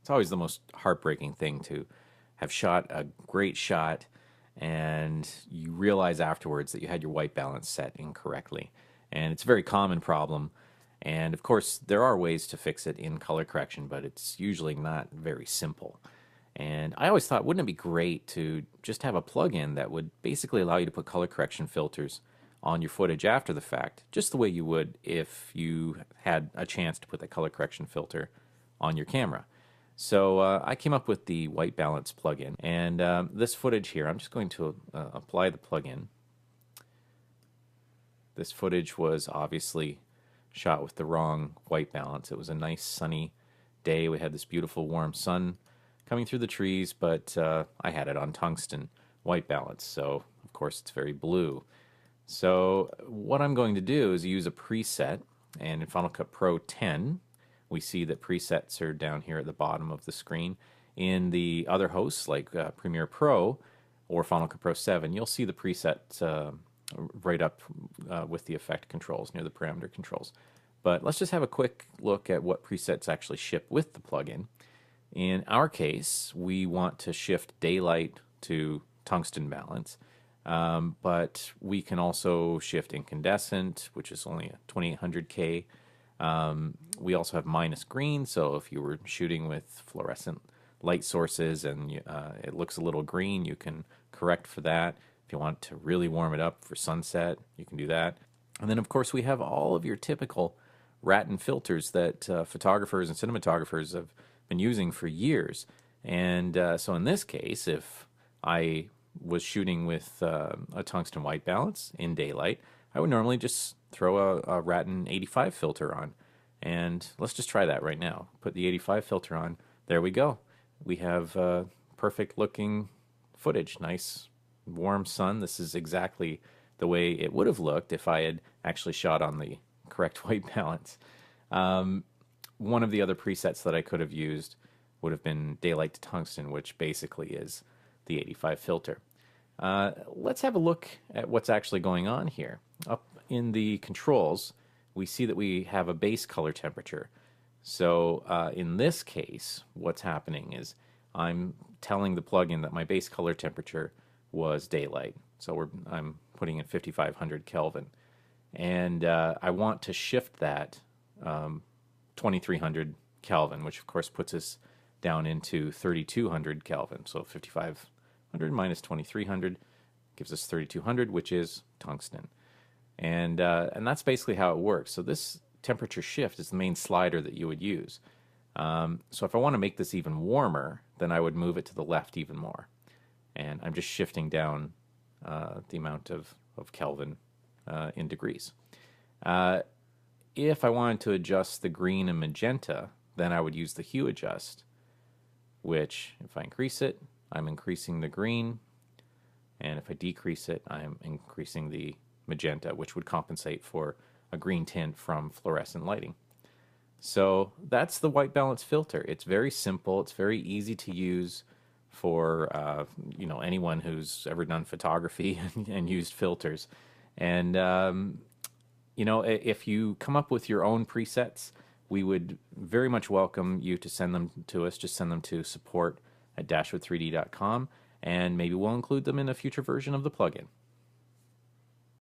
It's always the most heartbreaking thing to have shot a great shot and you realize afterwards that you had your white balance set incorrectly. And it's a very common problem. And of course, there are ways to fix it in color correction, but it's usually not very simple. And I always thought, wouldn't it be great to just have a plugin that would basically allow you to put color correction filters on your footage after the fact, just the way you would if you had a chance to put that color correction filter on your camera. So I came up with the white balance plugin, and this footage here, I'm just going to apply the plugin. This footage was obviously shot with the wrong white balance. It was a nice sunny day. We had this beautiful warm sun coming through the trees, but I had it on tungsten white balance, so of course it's very blue. So what I'm going to do is use a preset, and in Final Cut Pro 10, we see that presets are down here at the bottom of the screen. In the other hosts, like Premiere Pro or Final Cut Pro 7, you'll see the presets right up with the effect controls, near the parameter controls. But let's just have a quick look at what presets actually ship with the plugin. In our case, we want to shift daylight to tungsten balance, but we can also shift incandescent, which is only a 2800K. We also have minus green, so if you were shooting with fluorescent light sources and it looks a little green, you can correct for that. If you want to really warm it up for sunset, you can do that. And then, of course, we have all of your typical Wratten filters that photographers and cinematographers have been using for years. And so in this case, if I was shooting with a tungsten white balance in daylight, I would normally just throw a Wratten 85 filter on. And let's just try that right now. Put the 85 filter on. There we go. We have perfect looking footage. Nice warm sun. This is exactly the way it would have looked if I had actually shot on the correct white balance. One of the other presets that I could have used would have been daylight to tungsten, which basically is the 85 filter. Let's have a look at what's actually going on here. Up in the controls, we see that we have a base color temperature. So in this case, what's happening is I'm telling the plugin that my base color temperature was daylight. So I'm putting in 5500 Kelvin. And I want to shift that 2300 Kelvin, which of course puts us down into 3200 Kelvin. So 5500 minus 2300 gives us 3200, which is tungsten. And that's basically how it works. So this temperature shift is the main slider that you would use. So if I want to make this even warmer, then I would move it to the left even more. And I'm just shifting down the amount of Kelvin in degrees. If I wanted to adjust the green and magenta, then I would use the hue adjust, which if I increase it, I'm increasing the green, and if I decrease it, I'm increasing the magenta, which would compensate for a green tint from fluorescent lighting. So that's the white balance filter. It's very simple. It's very easy to use for anyone who's ever done photography and used filters. And if you come up with your own presets, we would very much welcome you to send them to us. Just send them to support@dashwood3d.com, and maybe we'll include them in a future version of the plugin.